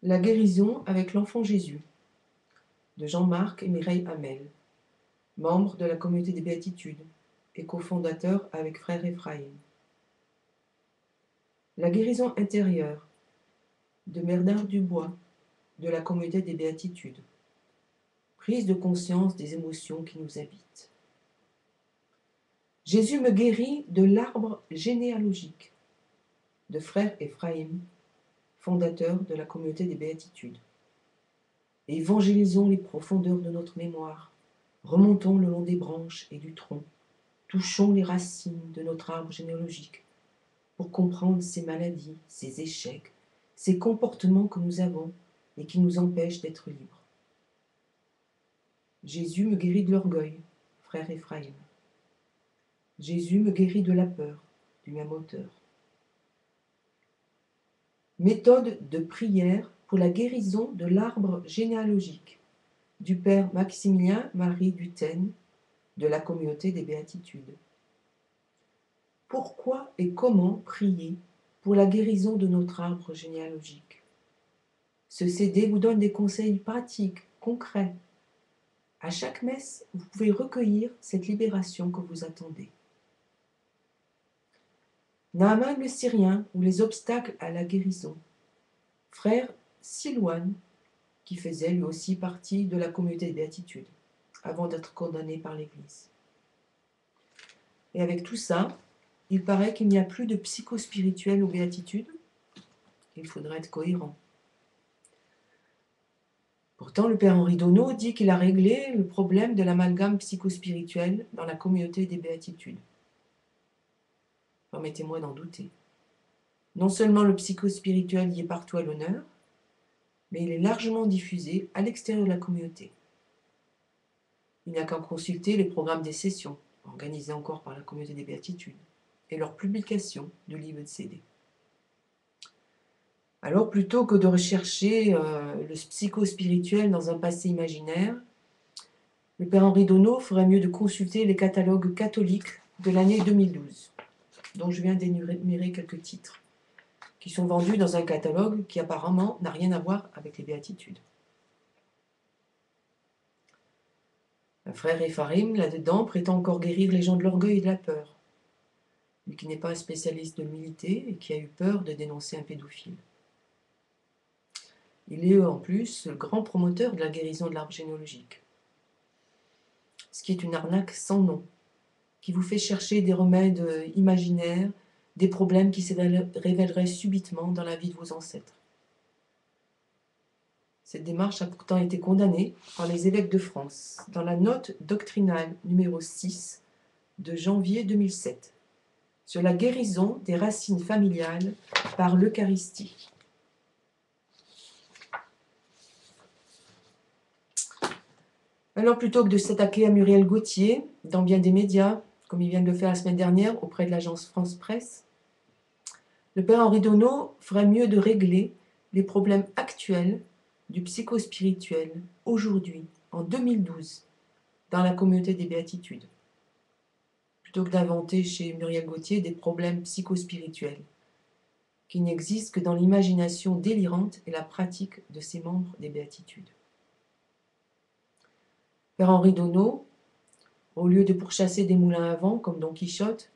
La guérison avec l'enfant Jésus de Jean-Marc et Mireille Hamel, membres de la communauté des Béatitudes et cofondateurs avec frère Ephraïm. La guérison intérieure de Bernard Dubois de la communauté des Béatitudes. Prise de conscience des émotions qui nous habitent. Jésus me guérit de l'arbre généalogique de frère Ephraïm, fondateur de la communauté des Béatitudes. Évangélisons les profondeurs de notre mémoire, remontons le long des branches et du tronc, touchons les racines de notre arbre généalogique pour comprendre ces maladies, ces échecs, ces comportements que nous avons et qui nous empêchent d'être libres. Jésus me guérit de l'orgueil, frère Ephraïm. Jésus me guérit de la peur, du même auteur. Méthode de prière pour la guérison de l'arbre généalogique du père Maximilien Marie Duthène de la communauté des Béatitudes. Pourquoi et comment prier pour la guérison de notre arbre généalogique? Ce CD vous donne des conseils pratiques, concrets. À chaque messe, vous pouvez recueillir cette libération que vous attendez. Naaman le Syrien ou les obstacles à la guérison. Frère Silouane, qui faisait lui aussi partie de la communauté des Béatitudes, avant d'être condamné par l'Église. Et avec tout ça, il paraît qu'il n'y a plus de psychospirituel aux Béatitudes. Il faudrait être cohérent. Pourtant, le père Henri Donneau dit qu'il a réglé le problème de l'amalgame psychospirituel dans la communauté des Béatitudes. Permettez-moi d'en douter. Non seulement le psychospirituel y est partout à l'honneur, mais il est largement diffusé à l'extérieur de la communauté. Il n'y a qu'à consulter les programmes des sessions, organisés encore par la communauté des Béatitudes, et leur publication de livres de CD. Alors, plutôt que de rechercher le psychospirituel dans un passé imaginaire, le père Henri Donneau ferait mieux de consulter les catalogues catholiques de l'année 2012, dont je viens d'énumérer quelques titres, qui sont vendus dans un catalogue qui apparemment n'a rien à voir avec les Béatitudes. Un frère Ephraïm, là-dedans, prétend encore guérir les gens de l'orgueil et de la peur, lui qui n'est pas un spécialiste de l'humilité et qui a eu peur de dénoncer un pédophile. Il est en plus le grand promoteur de la guérison de l'arbre généalogique, ce qui est une arnaque sans nom, qui vous fait chercher des remèdes imaginaires, des problèmes qui se révéleraient subitement dans la vie de vos ancêtres. Cette démarche a pourtant été condamnée par les évêques de France dans la note doctrinale numéro 6 de janvier 2007 sur la guérison des racines familiales par l'Eucharistie. Alors, plutôt que de s'attaquer à Muriel Gauthier, dans bien des médias, comme il vient de le faire la semaine dernière auprès de l'agence France Presse, le père Henri Donneau ferait mieux de régler les problèmes actuels du psychospirituel aujourd'hui, en 2012, dans la communauté des Béatitudes, plutôt que d'inventer chez Muriel Gauthier des problèmes psychospirituels qui n'existent que dans l'imagination délirante et la pratique de ses membres des Béatitudes. Père Henri Donneau, au lieu de pourchasser des moulins à vent comme Don Quichotte,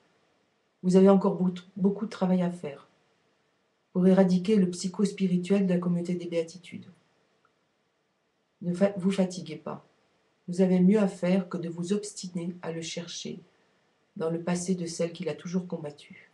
vous avez encore beaucoup de travail à faire pour éradiquer le psychospirituel de la communauté des Béatitudes. Ne vous fatiguez pas. Vous avez mieux à faire que de vous obstiner à le chercher dans le passé de celle qu'il a toujours combattu.